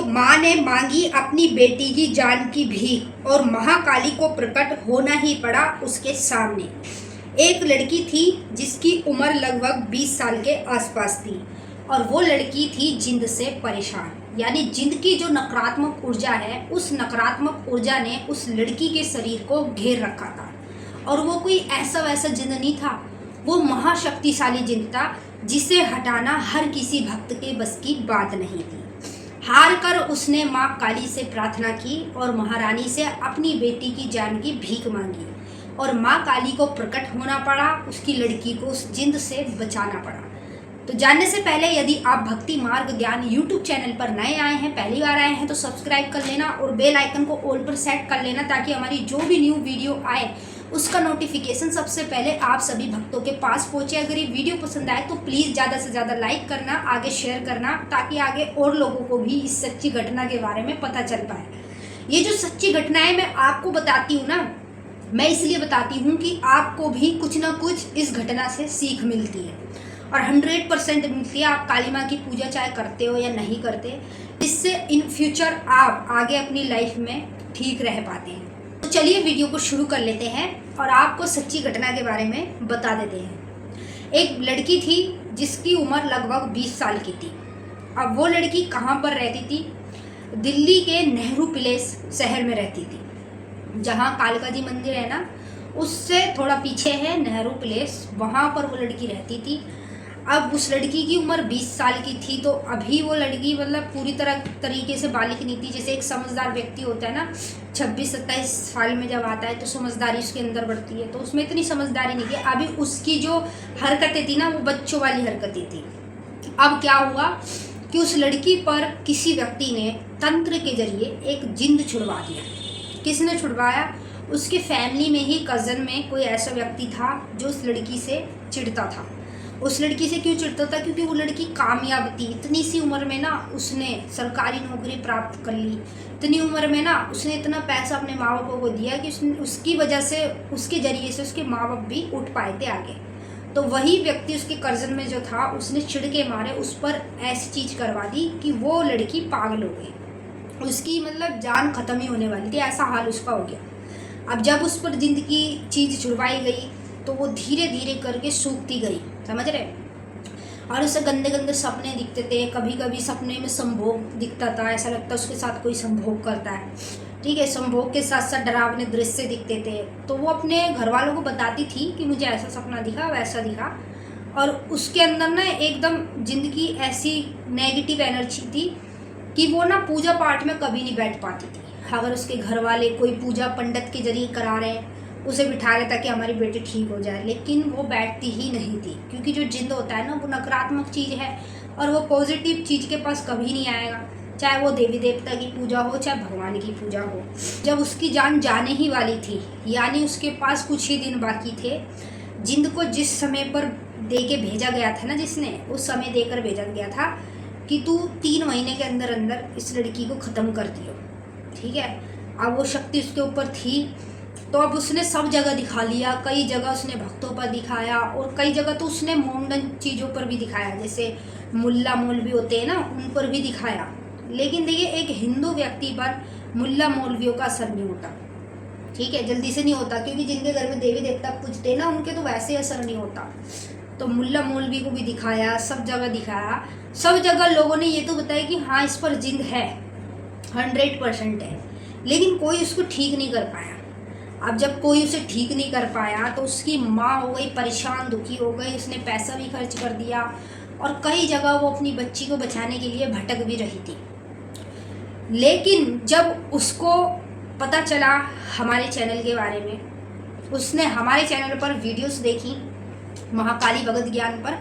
माँ ने मांगी अपनी बेटी की जान की भीख और महाकाली को प्रकट होना ही पड़ा उसके सामने। एक लड़की थी जिसकी उम्र लगभग 20 साल के आसपास थी और वो लड़की थी जिंद से परेशान। यानी जिंद की जो नकारात्मक ऊर्जा है, उस नकारात्मक ऊर्जा ने उस लड़की के शरीर को घेर रखा था। और वो कोई ऐसा वैसा जिंद नहीं था, वो महाशक्तिशाली जिंद था जिसे हटाना हर किसी भक्त के बस की बात नहीं थी। हार कर उसने माँ काली से प्रार्थना की और महारानी से अपनी बेटी की जान की भीख मांगी और माँ काली को प्रकट होना पड़ा, उसकी लड़की को उस जिंद से बचाना पड़ा। तो जानने से पहले यदि आप भक्ति मार्ग ज्ञान यूट्यूब चैनल पर नए आए हैं, पहली बार आए हैं, तो सब्सक्राइब कर लेना और बेल आइकन को ऑल पर सेट कर लेना ताकि हमारी जो भी न्यू वीडियो आए उसका नोटिफिकेशन सबसे पहले आप सभी भक्तों के पास पहुंचे। अगर ये वीडियो पसंद आए तो प्लीज़ ज़्यादा से ज़्यादा लाइक करना, आगे शेयर करना ताकि आगे और लोगों को भी इस सच्ची घटना के बारे में पता चल पाए। ये जो सच्ची घटना है मैं आपको बताती हूँ ना, मैं इसलिए बताती हूँ कि आपको भी कुछ ना कुछ इस घटना से सीख मिलती है और 100% मिलती है। आप काली माँ की पूजा चाहे करते हो या नहीं करते, इससे इन फ्यूचर आप आगे अपनी लाइफ में ठीक रह पाते हैं। तो चलिए वीडियो को शुरू कर लेते हैं और आपको सच्ची घटना के बारे में बता देते हैं। एक लड़की थी जिसकी उम्र लगभग 20 साल की थी। अब वो लड़की कहाँ पर रहती थी? दिल्ली के नेहरू प्लेस शहर में रहती थी, जहाँ कालका जी मंदिर है ना, उससे थोड़ा पीछे है नेहरू प्लेस, वहाँ पर वो लड़की रहती थी। अब उस लड़की की उम्र 20 साल की थी, तो अभी वो लड़की मतलब पूरी तरीके से बालिग नहीं थी। जैसे एक समझदार व्यक्ति होता है ना, 26-27 साल में जब आता है तो समझदारी उसके अंदर बढ़ती है, तो उसमें इतनी समझदारी नहीं थी। अभी उसकी जो हरकतें थी ना, वो बच्चों वाली हरकतें थी। अब क्या हुआ कि उस लड़की पर किसी व्यक्ति ने तंत्र के जरिए एक जिंद छुड़वा दिया। किसने छुड़वाया? उसके फैमिली में ही कज़न में कोई ऐसा व्यक्ति था जो उस लड़की से चिढ़ता था। उस लड़की से क्यों चिढ़ता था? क्योंकि वो लड़की कामयाब थी। इतनी सी उम्र में ना उसने सरकारी नौकरी प्राप्त कर ली। इतनी उम्र में ना उसने इतना पैसा अपने माँ बापों को दिया कि उसकी वजह से, उसके जरिए से उसके माँ बाप भी उठ पाए थे आगे। तो वही व्यक्ति उसके कर्जन में जो था, उसने चिढ़ के मारे उस पर ऐसी चीज़ करवा दी कि वो लड़की पागल हो गई। उसकी मतलब जान खत्म ही होने वाली थी, ऐसा हाल उसका हो गया। अब जब उस पर जिंद की चीज़ छुड़वाई गई तो वो धीरे धीरे करके सूखती गई, समझ रहे? और उसे गंदे गंदे सपने दिखते थे। कभी कभी सपने में संभोग दिखता था, ऐसा लगता उसके साथ कोई संभोग करता है, ठीक है। संभोग के साथ साथ डरावने दृश्य दिखते थे। तो वो अपने घर वालों को बताती थी कि मुझे ऐसा सपना दिखा, वैसा दिखा। और उसके अंदर ना एकदम जिंदगी ऐसी नेगेटिव एनर्जी थी कि वो ना पूजा पाठ में कभी नहीं बैठ पाती थी। अगर उसके घर वाले कोई पूजा पंडित के जरिए करा रहे हैं, उसे बिठा रहे ताकि हमारी बेटी ठीक हो जाए, लेकिन वो बैठती ही नहीं थी। क्योंकि जो जिंद होता है ना, वो नकारात्मक चीज़ है और वो पॉजिटिव चीज़ के पास कभी नहीं आएगा, चाहे वो देवी देवता की पूजा हो चाहे भगवान की पूजा हो। जब उसकी जान जाने ही वाली थी, यानी उसके पास कुछ ही दिन बाकी थे, जिंद को जिस समय पर दे के भेजा गया था ना, जिसने उस समय देकर भेजा गया था कि तू 3 महीने के अंदर अंदर इस लड़की को ख़त्म कर दियो, ठीक है। अब वो शक्ति उसके ऊपर थी, तो अब उसने सब जगह दिखा लिया। कई जगह उसने भक्तों पर दिखाया और कई जगह तो उसने मॉडर्न चीज़ों पर भी दिखाया, जैसे मुल्ला मौलवी होते हैं ना, उन पर भी दिखाया। लेकिन देखिए, एक हिंदू व्यक्ति पर मुल्ला मौलवियों का असर नहीं होता, ठीक है, जल्दी से नहीं होता। क्योंकि जिनके घर में देवी देवता पूजते हैं ना, उनके तो वैसे असर नहीं होता। तो मुल्ला मौलवी को भी दिखाया, सब जगह दिखाया। सब जगह लोगों ने ये तो बताया कि हाँ, इस पर जिंद है, 100% है, लेकिन कोई उसको ठीक नहीं कर पाया। अब जब कोई उसे ठीक नहीं कर पाया तो उसकी माँ हो गई परेशान, दुखी हो गई। उसने पैसा भी खर्च कर दिया और कई जगह वो अपनी बच्ची को बचाने के लिए भटक भी रही थी। लेकिन जब उसको पता चला हमारे चैनल के बारे में, उसने हमारे चैनल पर वीडियोस देखी महाकाली भगत ज्ञान पर,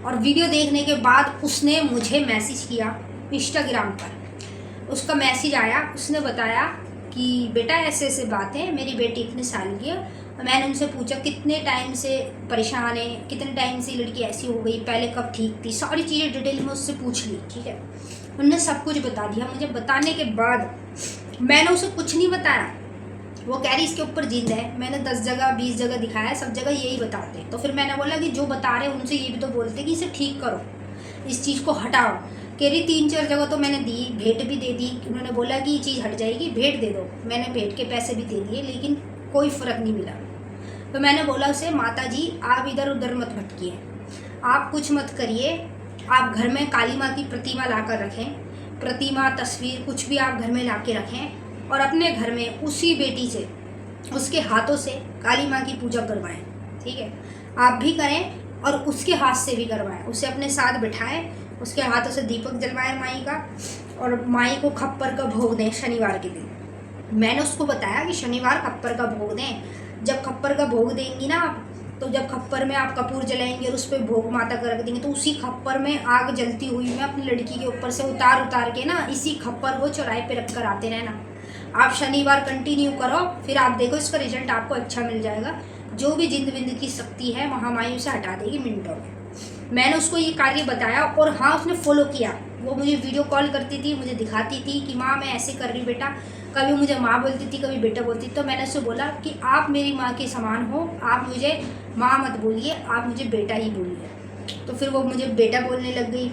और वीडियो देखने के बाद उसने मुझे मैसेज किया इंस्टाग्राम पर। उसका मैसेज आया, उसने बताया कि बेटा ऐसे ऐसे बात है, मेरी बेटी इतने साल की है। मैंने उनसे पूछा कितने टाइम से परेशान है, कितने टाइम से लड़की ऐसी हो गई, पहले कब ठीक थी, सारी चीज़ें डिटेल में उससे पूछ ली, ठीक है। उन्होंने सब कुछ बता दिया मुझे। बताने के बाद मैंने उसे कुछ नहीं बताया। वो कह रही इसके ऊपर जिंद है। मैंने 10 जगह 20 जगह दिखाया, सब जगह यही बताते। तो फिर मैंने बोला कि जो बता रहे उनसे ये भी तो बोलते कि इसे ठीक करो, इस चीज़ को हटाओ, कह रही 3-4 जगह तो मैंने दी, भेंट भी दे दी, उन्होंने बोला कि ये चीज़ हट जाएगी, भेंट दे दो। मैंने भेंट के पैसे भी दे दिए, लेकिन कोई फ़र्क नहीं मिला। तो मैंने बोला उसे, माता जी आप इधर उधर मत भटकिए, आप कुछ मत करिए, आप घर में काली माँ की प्रतिमा ला कर रखें, प्रतिमा, तस्वीर कुछ भी आप घर में ला के रखें और अपने घर में उसी बेटी से, उसके हाथों से काली माँ की पूजा करवाएं। ठीक है, आप भी करें और उसके हाथ से भी करवाएं, उसे अपने साथ बिठाएं, उसके हाथों से दीपक जलवाएं माई का, और माई को खप्पर का भोग दें शनिवार के दिन। मैंने उसको बताया कि शनिवार खप्पर का भोग दें। जब खप्पर का भोग देंगी ना आप, तो जब खप्पर में आप कपूर जलाएंगे और उस पर भोग माता का रख देंगे, तो उसी खप्पर में आग जलती हुई मैं अपनी लड़की के ऊपर से उतार के ना इसी खप्पर को चौराहे पे रख कर आते रहना। आप शनिवार कंटिन्यू करो, फिर आप देखो इसका रिजल्ट आपको अच्छा मिल जाएगा। जो भी जिंद विंद की शक्ति है महामाई उसे हटा देगी मिनटों में। मैंने उसको ये कार्य बताया और हाँ उसने फॉलो किया। वो मुझे वीडियो कॉल करती थी, मुझे दिखाती थी कि माँ मैं ऐसे कर रही बेटा, कभी मुझे माँ बोलती थी, कभी बेटा बोलती थी। तो मैंने उससे बोला कि आप मेरी माँ के समान हो, आप मुझे माँ मत बोलिए, आप मुझे बेटा ही बोलिए। तो फिर वो मुझे बेटा बोलने लग गई,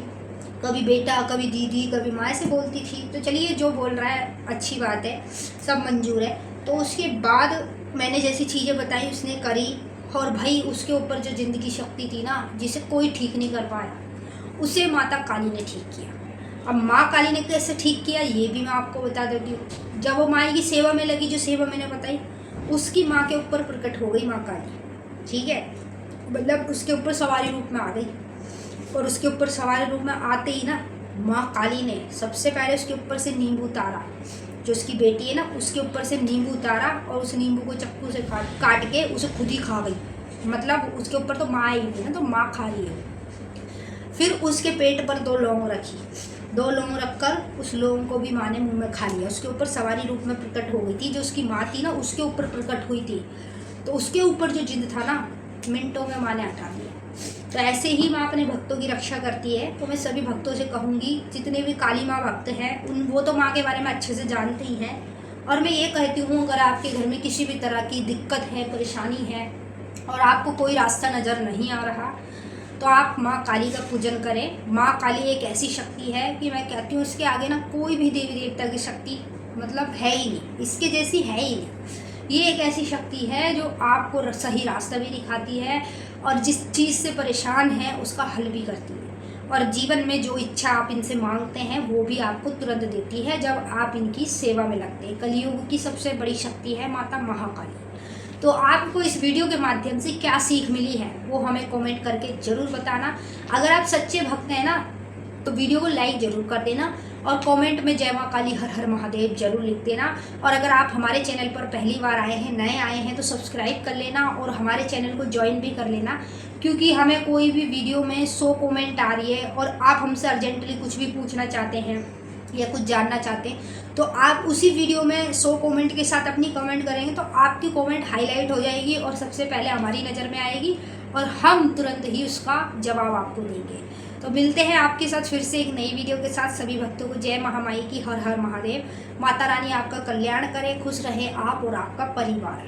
कभी बेटा, कभी दीदी, कभी माँ से बोलती थी। तो चलिए जो बोल रहा है अच्छी बात है, सब मंजूर है। तो उसके बाद मैंने जैसी चीज़ें बताई उसने करी, और भाई उसके ऊपर जो जिंदगी शक्ति थी ना, जिसे कोई ठीक नहीं कर पाया, उसे माता काली ने ठीक किया। अब माँ काली ने कैसे ठीक किया ये भी मैं आपको बता देती हूँ। जब वो माई की सेवा में लगी, जो सेवा मैंने बताई, उसकी माँ के ऊपर प्रकट हो गई माँ काली। ठीक है, मतलब उसके ऊपर सवारी रूप में आ गई, और उसके ऊपर सवारी रूप में आते ही ना माँ काली ने सबसे पहले उसके ऊपर से नींबू उतारा, जो उसकी बेटी है ना उसके ऊपर से नींबू उतारा, और उस नींबू को चक्कू से काट के उसे खुद ही खा गई। मतलब उसके ऊपर तो माँ आई थी ना, तो माँ खा रही है। फिर उसके पेट पर 2 लौंग रखी, 2 लौंग रखकर उस लौंग को भी माँ ने मुँह में खा लिया। उसके ऊपर सवारी रूप में प्रकट हो गई थी, जो उसकी माँ थी ना उसके ऊपर प्रकट हुई थी। तो उसके ऊपर जो जिद था ना, मिनटों में माँ ने हटा दिया। तो ऐसे ही माँ अपने भक्तों की रक्षा करती है। तो मैं सभी भक्तों से कहूँगी, जितने भी काली माँ भक्त हैं वो तो माँ के बारे में अच्छे से जानते ही हैं। और मैं ये कहती हूँ, अगर आपके घर में किसी भी तरह की दिक्कत है, परेशानी है, और आपको कोई रास्ता नज़र नहीं आ रहा, तो आप माँ काली का पूजन करें। माँ काली एक ऐसी शक्ति है कि मैं कहती हूँ इसके आगे ना कोई भी देवी देवता की शक्ति मतलब है ही नहीं, इसके जैसी है ही नहीं। ये एक ऐसी शक्ति है जो आपको सही रास्ता भी दिखाती है, और जिस चीज़ से परेशान है उसका हल भी करती है, और जीवन में जो इच्छा आप इनसे मांगते हैं वो भी आपको तुरंत देती है जब आप इनकी सेवा में लगते हैं। कलयुग की सबसे बड़ी शक्ति है माता महाकाली। तो आपको इस वीडियो के माध्यम से क्या सीख मिली है वो हमें कमेंट करके ज़रूर बताना। अगर आप सच्चे भक्त हैं ना, तो वीडियो को लाइक ज़रूर कर देना, और कमेंट में जय माँ काली हर हर महादेव जरूर लिख देना। और अगर आप हमारे चैनल पर पहली बार आए हैं, नए आए हैं, तो सब्सक्राइब कर लेना और हमारे चैनल को ज्वाइन भी कर लेना, क्योंकि हमें कोई भी वीडियो में 100 कमेंट आ रही है और आप हमसे अर्जेंटली कुछ भी पूछना चाहते हैं या कुछ जानना चाहते हैं, तो आप उसी वीडियो में 100 कमेंट के साथ अपनी कमेंट करेंगे तो आपकी कमेंट हाईलाइट हो जाएगी और सबसे पहले हमारी नज़र में आएगी, और हम तुरंत ही उसका जवाब आपको देंगे। तो मिलते हैं आपके साथ फिर से एक नई वीडियो के साथ। सभी भक्तों को जय महामाई की हर हर महादेव। माता रानी आपका कल्याण करे, खुश रहे आप और आपका परिवार।